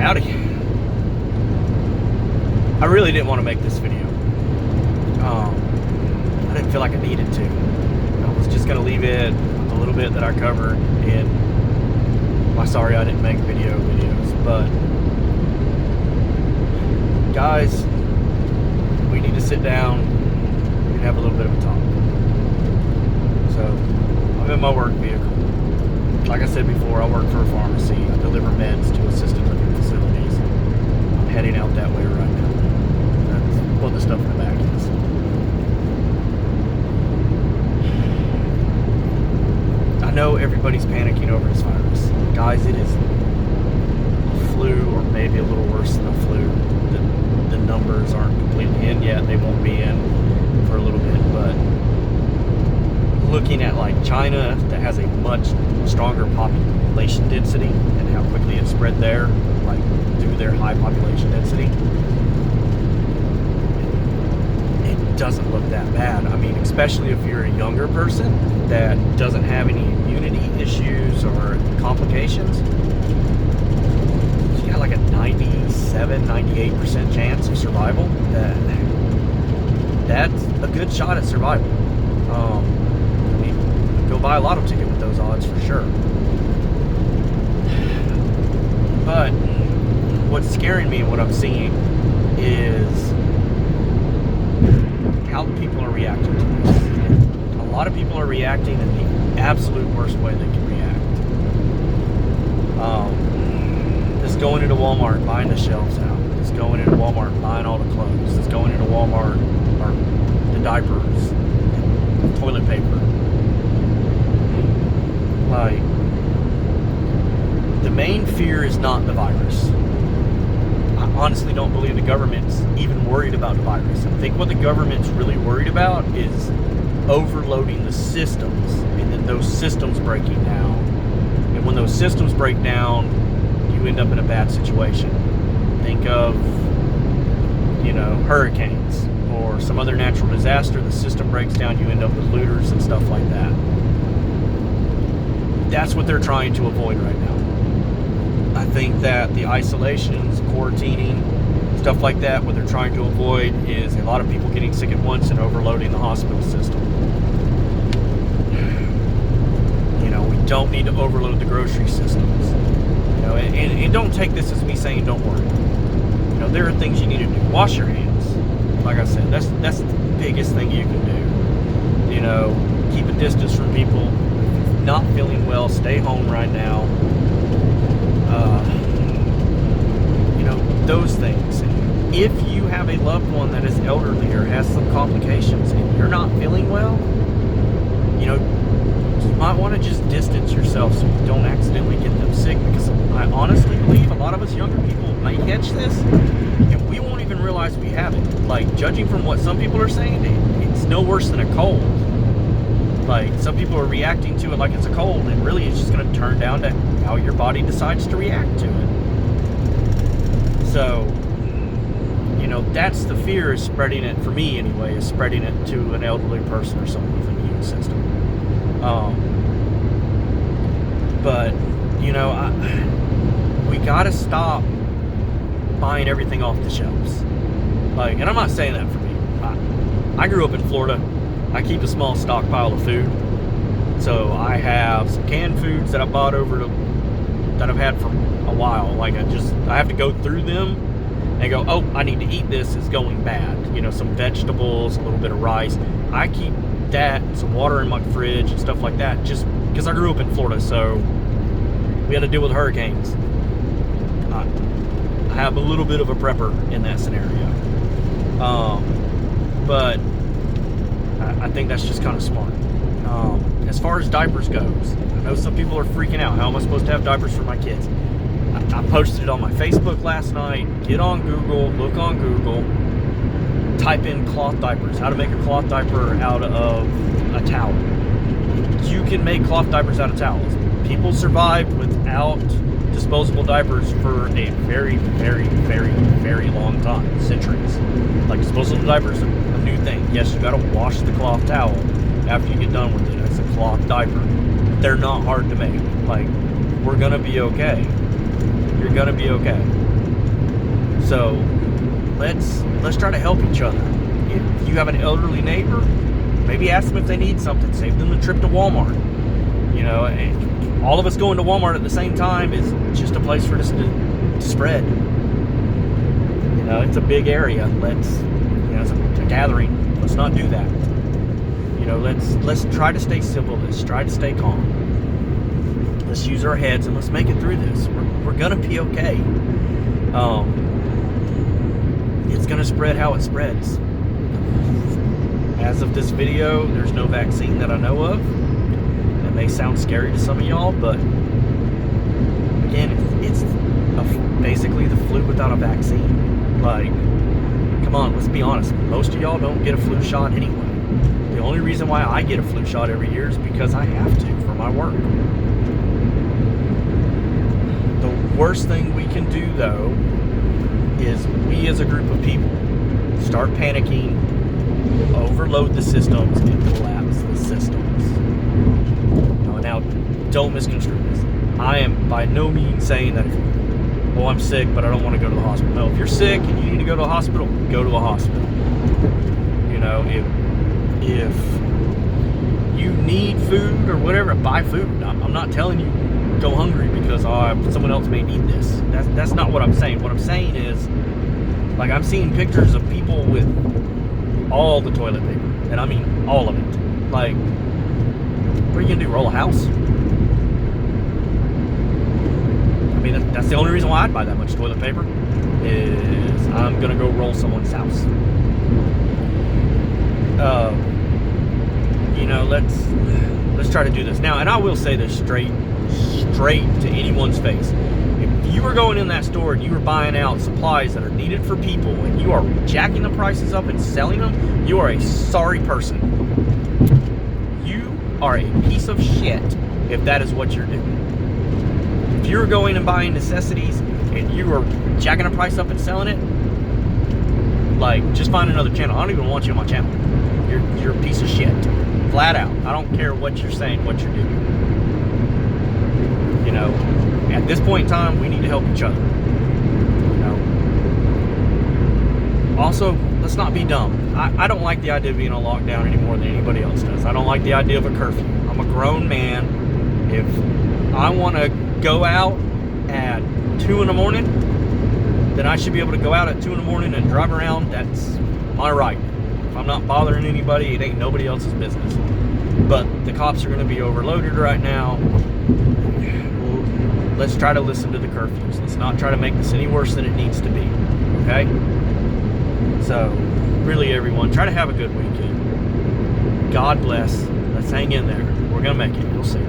Howdy. I really didn't want to make this video. I didn't feel like I needed to. I was just going to leave it a little bit that I covered in my sorry I didn't make videos. But guys, we need to sit down and have a little bit of a talk. So I'm in my work vehicle. Like I said before, I work for a pharmacy. I deliver meds to assisted living facilities. I'm heading out that way right now. That's what the stuff in the back is. I know everybody's panicking over this virus. Guys, it is a flu, or maybe a little worse than a flu. The numbers aren't completely in yet. They won't be in for a little bit, but looking at like China, that has a much stronger population density, and how quickly it spread there, like through their high population density, it doesn't look that bad. I mean, especially if you're a younger person that doesn't have any immunity issues or complications, you got like a 97-98% chance of survival. That's a good shot at survival. Go buy a lotto ticket with those odds for sure. But what's scaring me and what I'm seeing is how people are reacting to this. And a lot of people are reacting in the absolute worst way they can react. Just going into Walmart, buying the shelves out. Just going into Walmart, buying all the clothes. Just going into Walmart, or the diapers, toilet paper. Like, the main fear is not the virus. I honestly don't believe the government's even worried about the virus. I think what the government's really worried about is overloading the systems, and then those systems breaking down. And when those systems break down, you end up in a bad situation. Think of, hurricanes or some other natural disaster. The system breaks down, you end up with looters and stuff like that. That's what they're trying to avoid right now. I think that the isolations, quarantining, stuff like that, what they're trying to avoid is a lot of people getting sick at once and overloading the hospital system. We don't need to overload the grocery systems. And don't take this as me saying don't worry. There are things you need to do. Wash your hands. Like I said, that's the biggest thing you can do. Keep a distance from people. Not feeling well, stay home right now. Those things. If you have a loved one that is elderly or has some complications and you're not feeling well, you might want to just distance yourself so you don't accidentally get them sick, because I honestly believe a lot of us younger people may catch this and we won't even realize we have it. Like, judging from what some people are saying, it's no worse than a cold. Like, some people are reacting to it like it's a cold, and really it's just going to turn down to how your body decides to react to it. So, that's the fear, is spreading it, for me anyway, is spreading it to an elderly person or someone with an immune system. But, we got to stop buying everything off the shelves. Like, and I'm not saying that for me. I grew up in Florida. I keep a small stockpile of food. So I have some canned foods that I bought that I've had for a while. Like, I have to go through them and go, oh, I need to eat this, it's going bad. Some vegetables, a little bit of rice. I keep that, some water in my fridge and stuff like that, just because I grew up in Florida, so we had to deal with hurricanes. I have a little bit of a prepper in that scenario. But I think that's just kind of smart. As far as diapers goes, I know some people are freaking out. How am I supposed to have diapers for my kids? I posted it on my Facebook last night. Get on Google, look on Google, type in cloth diapers, how to make a cloth diaper out of a towel. You can make cloth diapers out of towels. People survived without disposable diapers for a very, very, very, very long time, centuries. Like, disposable diapers are a new thing. Yes, you gotta wash the cloth towel after you get done with it. It's a cloth diaper. They're not hard to make. Like, we're gonna be okay. You're gonna be okay. So let's try to help each other. If you have an elderly neighbor, maybe ask them if they need something. Save them the trip to Walmart. You know, and all of us going to Walmart at the same time is just a place for this to spread. You know, it's a big area. It's a gathering. Let's not do that. You know, let's try to stay civil. Let's try to stay calm. Let's use our heads and let's make it through this. We're gonna be okay. It's gonna spread how it spreads. As of this video, there's no vaccine that I know of. That may sound scary to some of y'all, but again, it's basically the flu without a vaccine. Like, come on, let's be honest. Most of y'all don't get a flu shot anyway. The only reason why I get a flu shot every year is because I have to for my work. The worst thing we can do, though, is we as a group of people start panicking, overload the systems, and collapse the systems. Now, don't misconstrue this. I am by no means saying that I'm sick, but I don't want to go to the hospital. No, if you're sick and you need to go to a hospital, go to a hospital. You know, if you need food or whatever, buy food. I'm not telling you go hungry because someone else may need this. That's not what I'm saying. What I'm saying is, like, I'm seeing pictures of people with all the toilet paper, and I mean all of it. Like, what are you gonna do? Roll a house? I mean, that's the only reason why I'd buy that much toilet paper, is I'm gonna go roll someone's house. You know, let's try to do this now. And I will say this straight to anyone's face: if you were going in that store and you were buying out supplies that are needed for people, and you are jacking the prices up and selling them, you are a sorry person. You are a piece of shit if that is what you're doing. If you're going and buying necessities and you are jacking the price up and selling it, like, just find another channel. I don't even want you on my channel. You're a piece of shit. Flat out. I don't care what you're saying, what you're doing. You know, at this point in time, we need to help each other. You know. Also, let's not be dumb. I don't like the idea of being on lockdown any more than anybody else does. I don't like the idea of a curfew. I'm a grown man. If I want to go out at 2 in the morning, then I should be able to go out at 2 in the morning and drive around. That's my right. If I'm not bothering anybody, it ain't nobody else's business. But the cops are going to be overloaded right now. Let's try to listen to the curfews. Let's not try to make this any worse than it needs to be. Okay? So, really, everyone, try to have a good weekend. God bless. Let's hang in there. We're going to make it. You'll see.